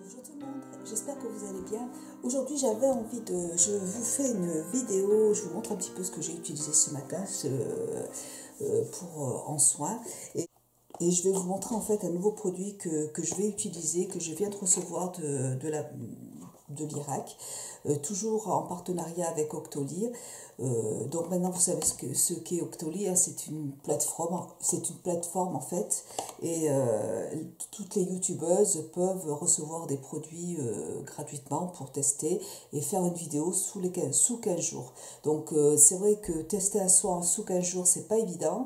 Bonjour tout le monde, j'espère que vous allez bien. Aujourd'hui je vous fais une vidéo, je vous montre un petit peu ce que j'ai utilisé ce matin en soins. Et je vais vous montrer en fait un nouveau produit que je vais utiliser, que je viens de recevoir de l'Irak, toujours en partenariat avec Octoly. Donc maintenant vous savez ce qu'est Octoly, hein, c'est une plateforme en fait, et toutes les youtubeuses peuvent recevoir des produits gratuitement pour tester et faire une vidéo sous 15 jours. Donc c'est vrai que tester un soin sous 15 jours c'est pas évident.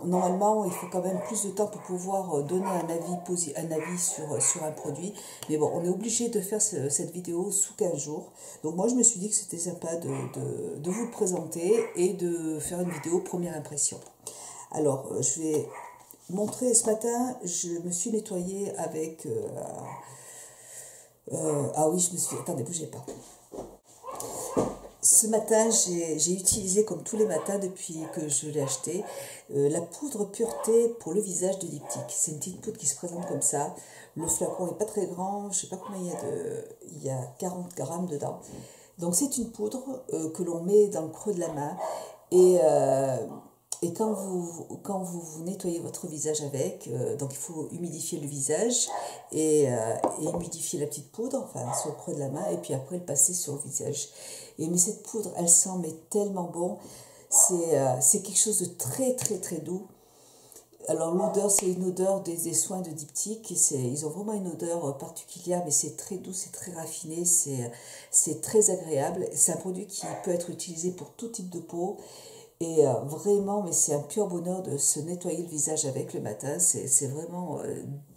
Normalement, il faut quand même plus de temps pour pouvoir donner un avis sur un produit. Mais bon, on est obligé de faire cette vidéo sous 15 jours. Donc moi, je me suis dit que c'était sympa de vous le présenter et de faire une vidéo première impression. Alors, je vais montrer ce matin, je me suis nettoyée avec... ah oui, attendez, bougez pas. Ce matin, j'ai utilisé, comme tous les matins depuis que je l'ai acheté, la poudre pureté pour le visage de Diptyque. C'est une petite poudre qui se présente comme ça. Le flacon n'est pas très grand, je ne sais pas combien il y a 40 grammes dedans. Donc c'est une poudre que l'on met dans le creux de la main. Et quand vous nettoyez votre visage avec, donc il faut humidifier le visage et humidifier la petite poudre, enfin sur le creux de la main, et puis après le passer sur le visage. Mais cette poudre, elle sent mais tellement bon. C'est quelque chose de très très très doux. Alors l'odeur, c'est une odeur des soins de Diptyque. Ils ont vraiment une odeur particulière, mais c'est très doux, c'est très raffiné, c'est très agréable. C'est un produit qui peut être utilisé pour tout type de peau. Et vraiment, mais c'est un pur bonheur de se nettoyer le visage avec le matin. C'est vraiment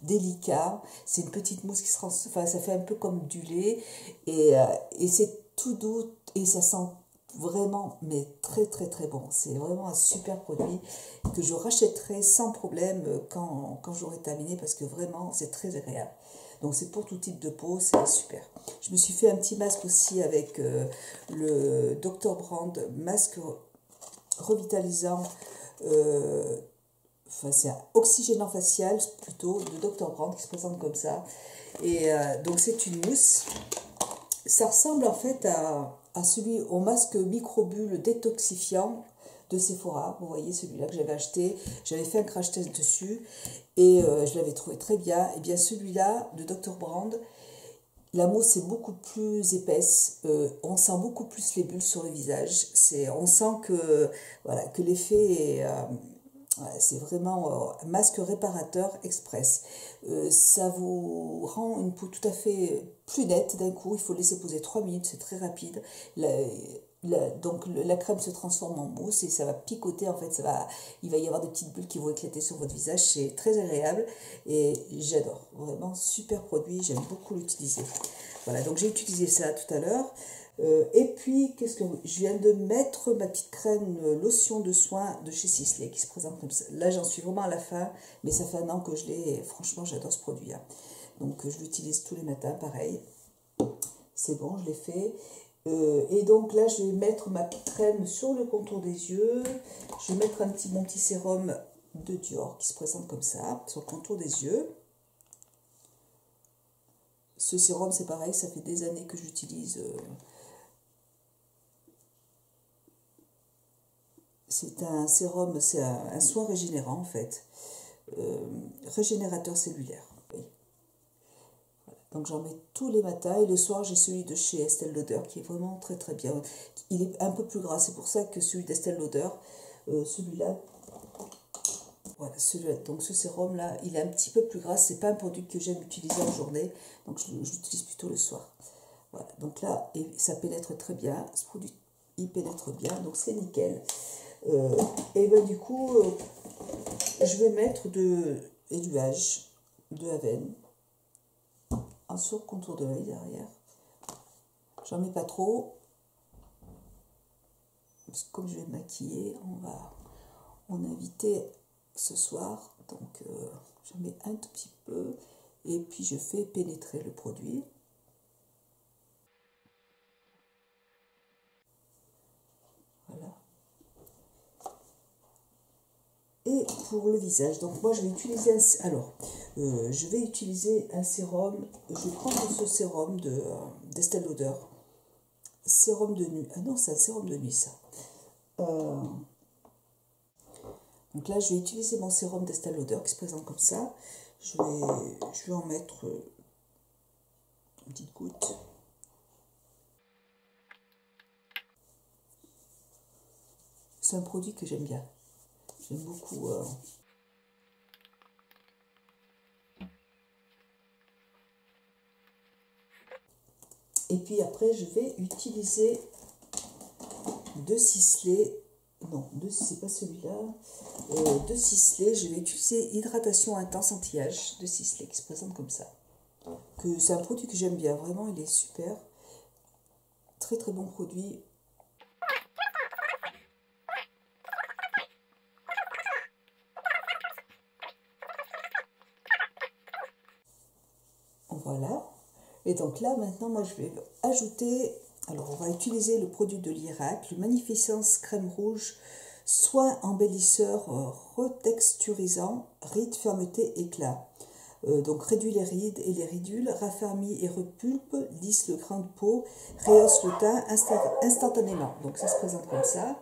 délicat. C'est une petite mousse qui enfin, ça fait un peu comme du lait. Et c'est tout doux et ça sent vraiment, mais très très très bon. C'est vraiment un super produit que je rachèterai sans problème quand j'aurai terminé parce que vraiment, c'est très agréable. Donc c'est pour tout type de peau, c'est super. Je me suis fait un petit masque aussi avec le Dr. Brand masque revitalisant, enfin c'est un oxygénant facial plutôt de Dr. Brand qui se présente comme ça. Et donc c'est une mousse. Ça ressemble en fait au masque microbule détoxifiant de Sephora. Vous voyez celui-là que j'avais acheté. J'avais fait un crash test dessus et je l'avais trouvé très bien. Et bien celui-là de Dr. Brand, la mousse est beaucoup plus épaisse, on sent beaucoup plus les bulles sur le visage. On sent voilà, que l'effet c'est vraiment un masque réparateur express. Ça vous rend une peau tout à fait plus nette d'un coup. Il faut laisser poser 3 minutes, c'est très rapide. Donc la crème se transforme en mousse et ça va picoter en fait, il va y avoir des petites bulles qui vont éclater sur votre visage, c'est très agréable et j'adore, vraiment super produit, j'aime beaucoup l'utiliser. Voilà, donc j'ai utilisé ça tout à l'heure. Et puis, je viens de mettre ma petite crème lotion de soin de chez Sisley qui se présente comme ça. Là, j'en suis vraiment à la fin, mais ça fait un an que je l'ai et franchement, j'adore ce produit. Hein. Donc, je l'utilise tous les matins, pareil. C'est bon, je l'ai fait. Et donc là, je vais mettre ma petite crème sur le contour des yeux. Je vais mettre mon petit sérum de Dior qui se présente comme ça, sur le contour des yeux. Ce sérum, c'est pareil, ça fait des années que j'utilise. C'est un sérum, c'est un soin régénérant en fait. Régénérateur cellulaire. Oui. Voilà. Donc j'en mets tous les matins et le soir j'ai celui de chez Estée Lauder qui est vraiment très très bien. Il est un peu plus gras, c'est pour ça que celui d'Estée Lauder, celui-là, voilà, donc ce sérum là, il est un petit peu plus gras, c'est pas un produit que j'aime utiliser en journée, donc je l'utilise plutôt le soir. Voilà, donc là, ça pénètre très bien, ce produit il pénètre bien, donc c'est nickel. Et ben du coup, je vais mettre du nuage de Haven sur le contour de l'œil derrière. J'en mets pas trop, parce que comme je vais me maquiller, on a invité ce soir, donc j'en mets un tout petit peu, et puis je fais pénétrer le produit. Voilà. Et pour le visage, donc moi je vais utiliser je vais utiliser un sérum. Je vais prendre ce sérum d'Estée Lauder. Sérum de nuit. Ah non, c'est un sérum de nuit ça. Donc là, je vais utiliser mon sérum d'Estée Lauder qui se présente comme ça. Je vais en mettre une petite goutte. C'est un produit que j'aime bien. J'aime beaucoup. Et puis après, je vais utiliser deux ciselets. Non, c'est pas celui-là. Deux ciselets. Je vais utiliser Hydratation Intense Anti-Âge de ciselets qui se présente comme ça. C'est un produit que j'aime bien. Vraiment, il est super. Très très bon produit. Voilà. Et donc là, maintenant, moi, je vais ajouter... Alors, on va utiliser le produit de l'Irak, le Magnificence Crème Rouge, soin embellisseur retexturisant, rides, fermeté, éclat. Donc, réduit les rides et les ridules, raffermit et repulpe, lisse le grain de peau, rehausse le teint instantanément. Donc, ça se présente comme ça.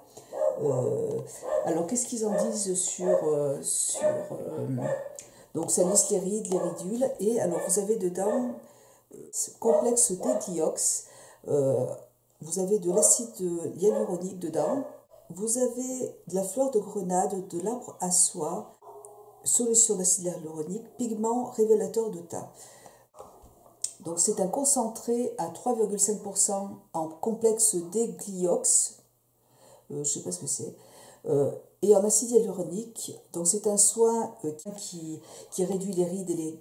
Alors, qu'est-ce qu'ils en disent donc, ça lisse les rides, les ridules. Et alors, vous avez dedans complexe dédiox. Vous avez de l'acide hyaluronique dedans. Vous avez de la fleur de grenade, de l'arbre à soie, solution d'acide hyaluronique, pigment révélateur de teint. Donc, c'est un concentré à 3,5% en complexe dégliox. Je ne sais pas ce que c'est. Et en acide hyaluronique, donc c'est un soin qui réduit les rides et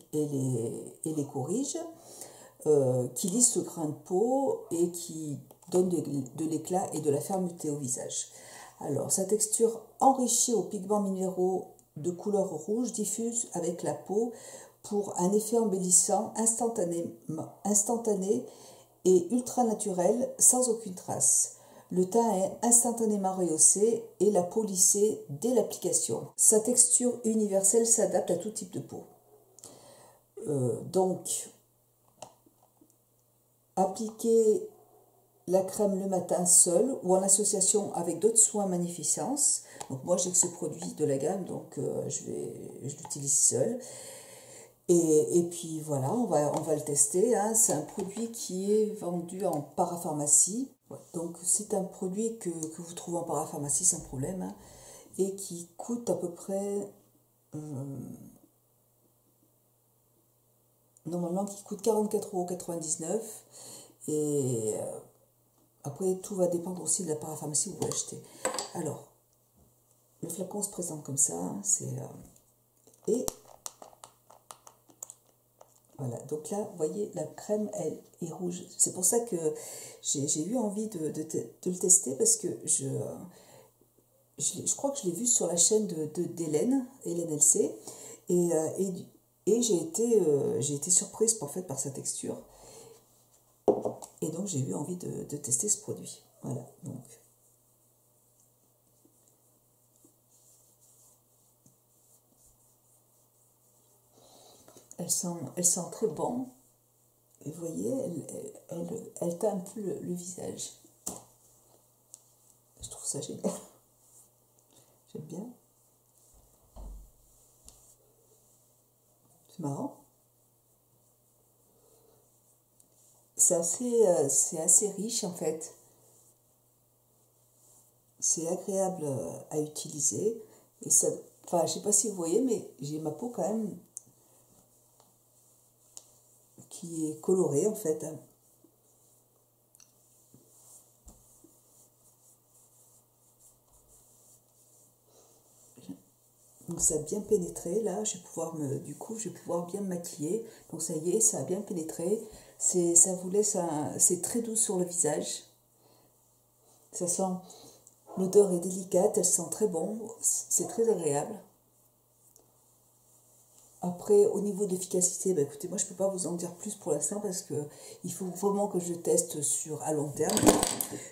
les corrige, qui lisse le grain de peau et qui donne de l'éclat et de la fermeté au visage. Alors, sa texture enrichie aux pigments minéraux de couleur rouge diffuse avec la peau pour un effet embellissant instantané et ultra naturel sans aucune trace. Le teint est instantanément rehaussé et la peau lissée dès l'application. Sa texture universelle s'adapte à tout type de peau. Donc, appliquez la crème le matin seule ou en association avec d'autres soins Magnificence. Donc moi j'ai que ce produit de la gamme, donc je l'utilise seul. Et puis voilà, on va le tester. Hein. C'est un produit qui est vendu en parapharmacie. Ouais, donc c'est un produit que vous trouvez en parapharmacie sans problème, hein, et qui coûte à peu près, normalement qui coûte 44,99 €. Et après tout va dépendre aussi de la parapharmacie où vous l'achetez. Alors, le flacon se présente comme ça, hein, et voilà, donc là, vous voyez, la crème, elle est rouge. C'est pour ça que j'ai eu envie de le tester, parce que je crois que je l'ai vu sur la chaîne d'Hélène, Hélène LC, et j'ai été surprise en fait par sa texture. Et donc j'ai eu envie de tester ce produit. Voilà, donc... Elle sent très bon. Et vous voyez, elle teint un peu le visage. Je trouve ça génial. J'aime bien. C'est marrant. C'est assez riche en fait. C'est agréable à utiliser. Et ça, enfin, je sais pas si vous voyez, mais j'ai ma peau quand même qui est colorée en fait. Donc ça a bien pénétré, là, je vais pouvoir je vais pouvoir bien me maquiller. Donc ça y est, ça a bien pénétré. Ça vous laisse c'est très doux sur le visage. Ça sent, l'odeur est délicate, elle sent très bon, c'est très agréable. Après, au niveau d'efficacité, bah, écoutez, moi je ne peux pas vous en dire plus pour l'instant parce que il faut vraiment que je teste à long terme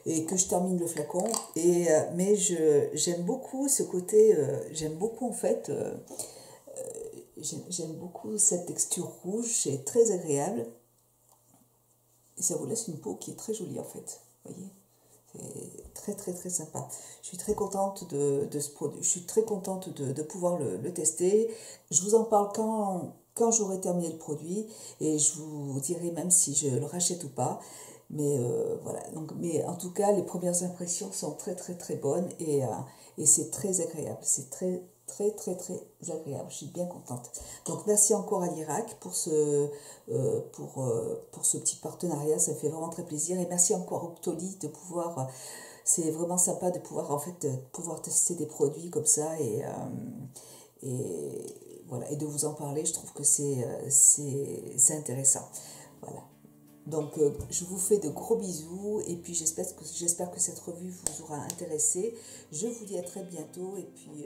et que je termine le flacon. Mais j'aime beaucoup ce côté, j'aime beaucoup en fait, j'aime beaucoup cette texture rouge, c'est très agréable et ça vous laisse une peau qui est très jolie en fait, vous voyez. C'est très très très sympa. Je suis très contente de ce produit. Je suis très contente de pouvoir le tester. Je vous en parle quand j'aurai terminé le produit et je vous dirai même si je le rachète ou pas. Mais voilà. Donc, mais en tout cas, les premières impressions sont très très très bonnes et c'est très agréable. C'est très très très très agréable. Je suis bien contente. Donc merci encore à l'Irak pour ce petit partenariat. Ça me fait vraiment très plaisir. Et merci encore Octoly de pouvoir... c'est vraiment sympa de pouvoir en fait pouvoir tester des produits comme ça et voilà et de vous en parler. Je trouve que c'est intéressant. Voilà. Donc je vous fais de gros bisous et puis j'espère que cette revue vous aura intéressé. Je vous dis à très bientôt et puis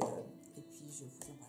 je vous embrasse.